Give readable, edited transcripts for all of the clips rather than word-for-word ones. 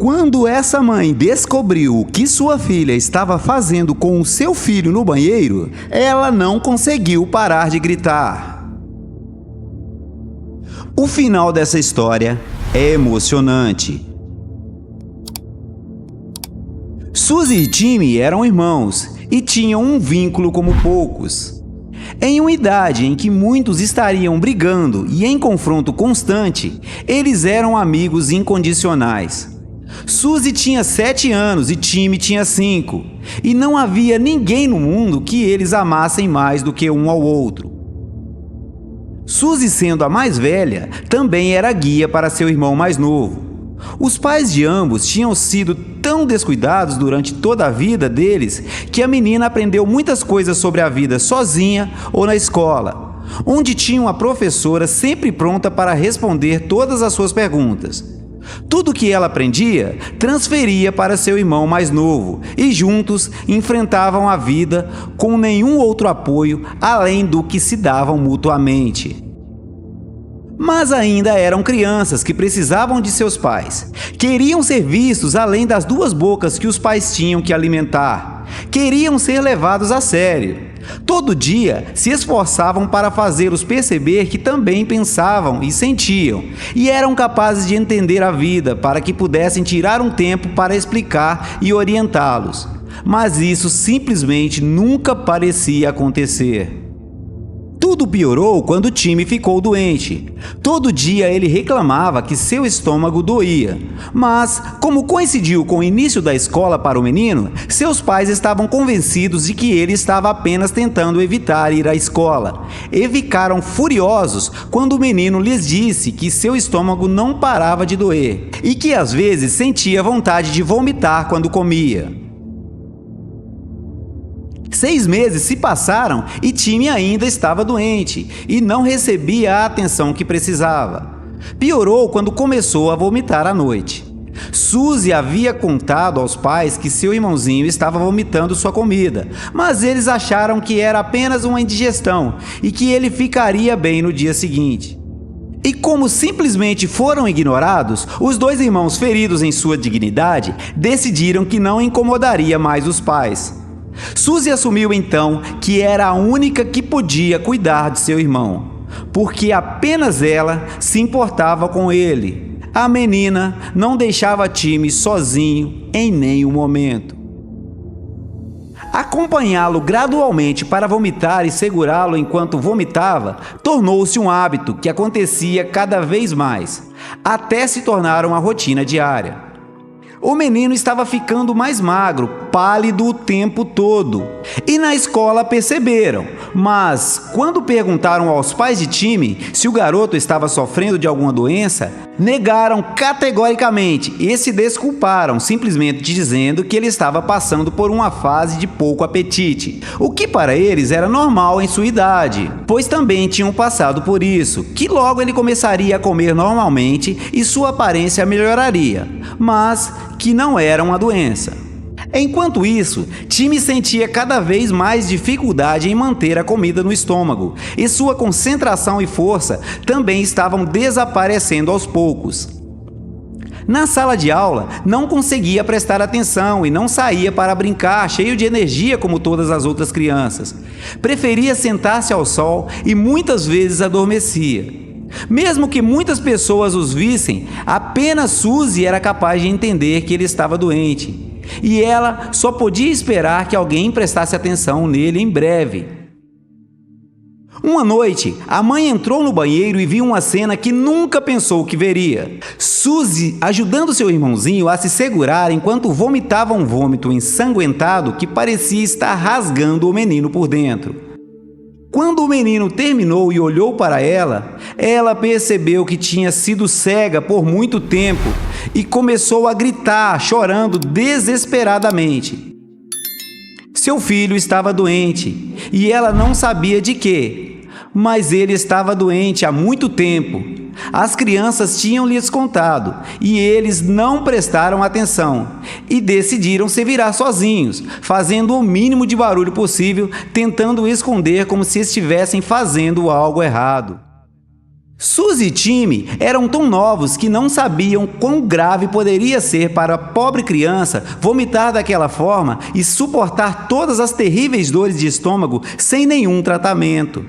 Quando essa mãe descobriu o que sua filha estava fazendo com o seu filho no banheiro, ela não conseguiu parar de gritar. O final dessa história é emocionante. Suzy e Timmy eram irmãos e tinham um vínculo como poucos. Em uma idade em que muitos estariam brigando e em confronto constante, eles eram amigos incondicionais. Suzy tinha 7 anos e Timmy tinha 5, e não havia ninguém no mundo que eles amassem mais do que um ao outro. Suzy, sendo a mais velha, também era guia para seu irmão mais novo. Os pais de ambos tinham sido tão descuidados durante toda a vida deles que a menina aprendeu muitas coisas sobre a vida sozinha ou na escola, onde tinha uma professora sempre pronta para responder todas as suas perguntas. Tudo que ela aprendia, transferia para seu irmão mais novo e juntos enfrentavam a vida com nenhum outro apoio além do que se davam mutuamente. Mas ainda eram crianças que precisavam de seus pais. Queriam ser vistos além das 2 bocas que os pais tinham que alimentar. Queriam ser levados a sério. Todo dia se esforçavam para fazê-los perceber que também pensavam e sentiam, e eram capazes de entender a vida para que pudessem tirar um tempo para explicar e orientá-los. Mas isso simplesmente nunca parecia acontecer. Tudo piorou quando Timmy ficou doente. Todo dia ele reclamava que seu estômago doía. Mas, como coincidiu com o início da escola para o menino, seus pais estavam convencidos de que ele estava apenas tentando evitar ir à escola. E ficaram furiosos quando o menino lhes disse que seu estômago não parava de doer e que às vezes sentia vontade de vomitar quando comia. 6 meses se passaram e Timmy ainda estava doente e não recebia a atenção que precisava. Piorou quando começou a vomitar à noite. Suzy havia contado aos pais que seu irmãozinho estava vomitando sua comida, mas eles acharam que era apenas uma indigestão e que ele ficaria bem no dia seguinte. E como simplesmente foram ignorados, os 2 irmãos, feridos em sua dignidade, decidiram que não incomodaria mais os pais. Suzy assumiu então que era a única que podia cuidar de seu irmão, porque apenas ela se importava com ele. A menina não deixava Timmy sozinho em nenhum momento. Acompanhá-lo gradualmente para vomitar e segurá-lo enquanto vomitava tornou-se um hábito que acontecia cada vez mais, até se tornar uma rotina diária. O menino estava ficando mais magro, pálido o tempo todo. E na escola perceberam, mas quando perguntaram aos pais de Timmy se o garoto estava sofrendo de alguma doença, negaram categoricamente e se desculparam, simplesmente dizendo que ele estava passando por uma fase de pouco apetite, o que para eles era normal em sua idade, pois também tinham passado por isso, que logo ele começaria a comer normalmente e sua aparência melhoraria, mas que não era uma doença. Enquanto isso, Timmy sentia cada vez mais dificuldade em manter a comida no estômago, e sua concentração e força também estavam desaparecendo aos poucos. Na sala de aula, não conseguia prestar atenção e não saía para brincar cheio de energia como todas as outras crianças. Preferia sentar-se ao sol e muitas vezes adormecia. Mesmo que muitas pessoas os vissem, apenas Suzy era capaz de entender que ele estava doente. E ela só podia esperar que alguém prestasse atenção nele em breve. Uma noite, a mãe entrou no banheiro e viu uma cena que nunca pensou que veria. Suzy ajudando seu irmãozinho a se segurar enquanto vomitava um vômito ensanguentado que parecia estar rasgando o menino por dentro. Quando o menino terminou e olhou para ela, ela percebeu que tinha sido cega por muito tempo e começou a gritar, chorando desesperadamente. Seu filho estava doente e ela não sabia de quê, mas ele estava doente há muito tempo. As crianças tinham lhes contado e eles não prestaram atenção e decidiram se virar sozinhos, fazendo o mínimo de barulho possível, tentando esconder como se estivessem fazendo algo errado. Suzy e Timmy eram tão novos que não sabiam quão grave poderia ser para a pobre criança vomitar daquela forma e suportar todas as terríveis dores de estômago sem nenhum tratamento.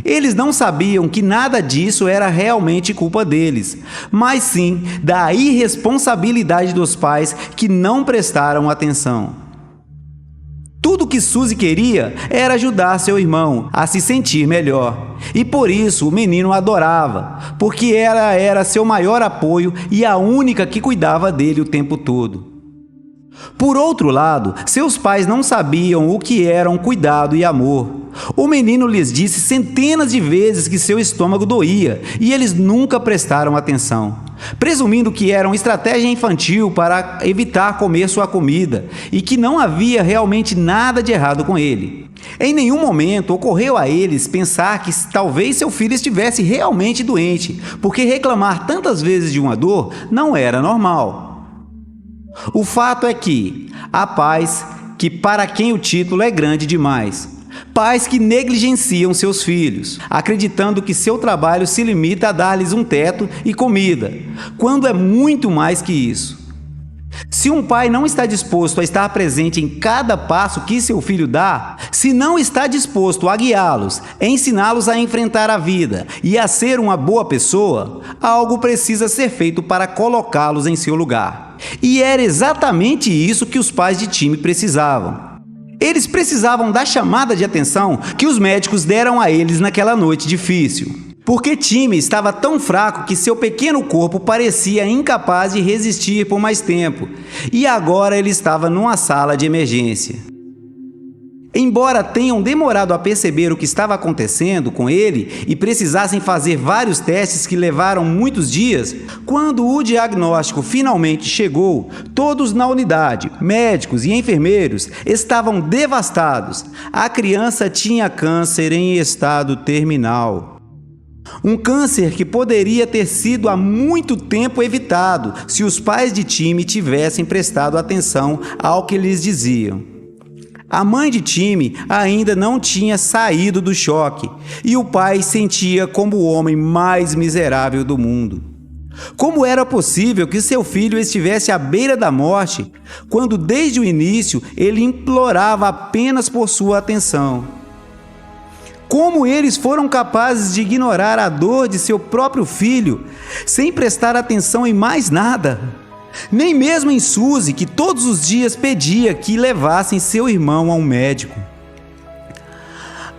Eles não sabiam que nada disso era realmente culpa deles, mas sim da irresponsabilidade dos pais que não prestaram atenção. Tudo que Suzy queria era ajudar seu irmão a se sentir melhor. E por isso o menino a adorava, porque ela era seu maior apoio e a única que cuidava dele o tempo todo. Por outro lado, seus pais não sabiam o que eram cuidado e amor. O menino lhes disse centenas de vezes que seu estômago doía e eles nunca prestaram atenção, presumindo que era uma estratégia infantil para evitar comer sua comida e que não havia realmente nada de errado com ele. Em nenhum momento ocorreu a eles pensar que talvez seu filho estivesse realmente doente, porque reclamar tantas vezes de uma dor não era normal. O fato é que há pais que para quem o título é grande demais. Pais que negligenciam seus filhos, acreditando que seu trabalho se limita a dar-lhes um teto e comida, quando é muito mais que isso. Se um pai não está disposto a estar presente em cada passo que seu filho dá, se não está disposto a guiá-los, a ensiná-los a enfrentar a vida e a ser uma boa pessoa, algo precisa ser feito para colocá-los em seu lugar. E era exatamente isso que os pais de Timmy precisavam. Eles precisavam da chamada de atenção que os médicos deram a eles naquela noite difícil. Porque Timmy estava tão fraco que seu pequeno corpo parecia incapaz de resistir por mais tempo, e agora ele estava numa sala de emergência. Embora tenham demorado a perceber o que estava acontecendo com ele e precisassem fazer vários testes que levaram muitos dias, quando o diagnóstico finalmente chegou, todos na unidade, médicos e enfermeiros, estavam devastados. A criança tinha câncer em estado terminal. Um câncer que poderia ter sido há muito tempo evitado se os pais de Timmy tivessem prestado atenção ao que lhes diziam. A mãe de Timmy ainda não tinha saído do choque e o pai sentia como o homem mais miserável do mundo. Como era possível que seu filho estivesse à beira da morte quando desde o início ele implorava apenas por sua atenção? Como eles foram capazes de ignorar a dor de seu próprio filho, sem prestar atenção em mais nada? Nem mesmo em Suzy, que todos os dias pedia que levassem seu irmão a um médico.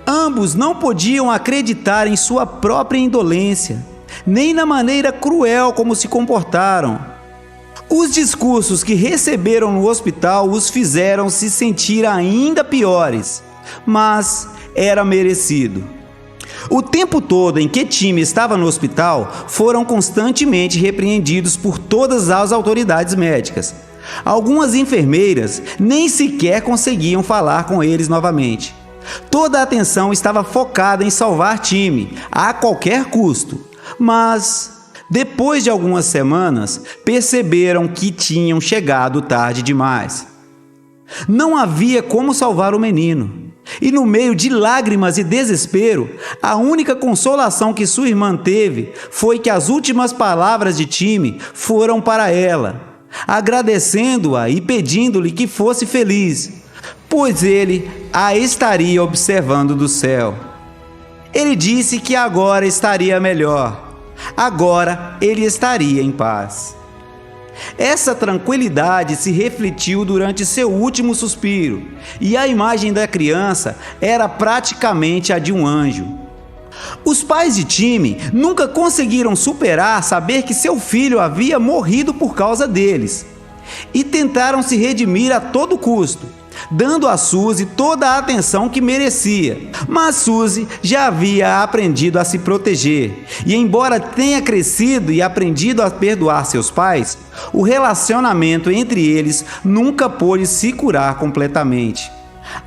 Ambos não podiam acreditar em sua própria indolência, nem na maneira cruel como se comportaram. Os discursos que receberam no hospital os fizeram se sentir ainda piores, mas era merecido. O tempo todo em que Timmy estava no hospital, foram constantemente repreendidos por todas as autoridades médicas. Algumas enfermeiras nem sequer conseguiam falar com eles novamente. Toda a atenção estava focada em salvar Timmy, a qualquer custo. Mas, depois de algumas semanas, perceberam que tinham chegado tarde demais. Não havia como salvar o menino. E no meio de lágrimas e desespero, a única consolação que sua irmã teve foi que as últimas palavras de Timmy foram para ela, agradecendo-a e pedindo-lhe que fosse feliz, pois ele a estaria observando do céu. Ele disse que agora estaria melhor, agora ele estaria em paz. Essa tranquilidade se refletiu durante seu último suspiro, e a imagem da criança era praticamente a de um anjo. Os pais de Timmy nunca conseguiram superar saber que seu filho havia morrido por causa deles, e tentaram se redimir a todo custo, dando a Suzy toda a atenção que merecia. Mas Suzy já havia aprendido a se proteger, e embora tenha crescido e aprendido a perdoar seus pais, o relacionamento entre eles nunca pôde se curar completamente.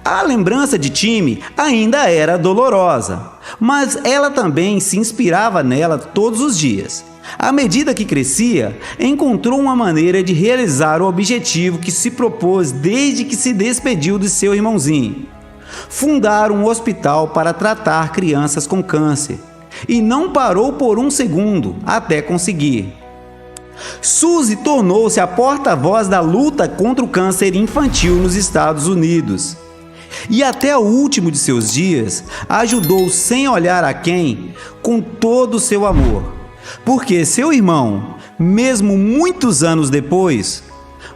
A lembrança de Timmy ainda era dolorosa, mas ela também se inspirava nela todos os dias. À medida que crescia, encontrou uma maneira de realizar o objetivo que se propôs desde que se despediu de seu irmãozinho: fundar um hospital para tratar crianças com câncer. e não parou por um segundo até conseguir. Suzy tornou-se a porta-voz da luta contra o câncer infantil nos Estados Unidos. E até o último de seus dias, ajudou sem olhar a quem, com todo o seu amor. Porque seu irmão, mesmo muitos anos depois,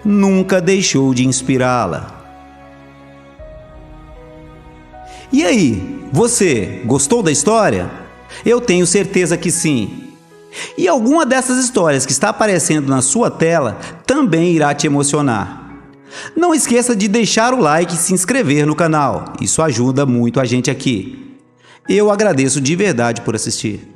nunca deixou de inspirá-la. E aí, você gostou da história? Eu tenho certeza que sim. E alguma dessas histórias que está aparecendo na sua tela também irá te emocionar. Não esqueça de deixar o like e se inscrever no canal. Isso ajuda muito a gente aqui. Eu agradeço de verdade por assistir.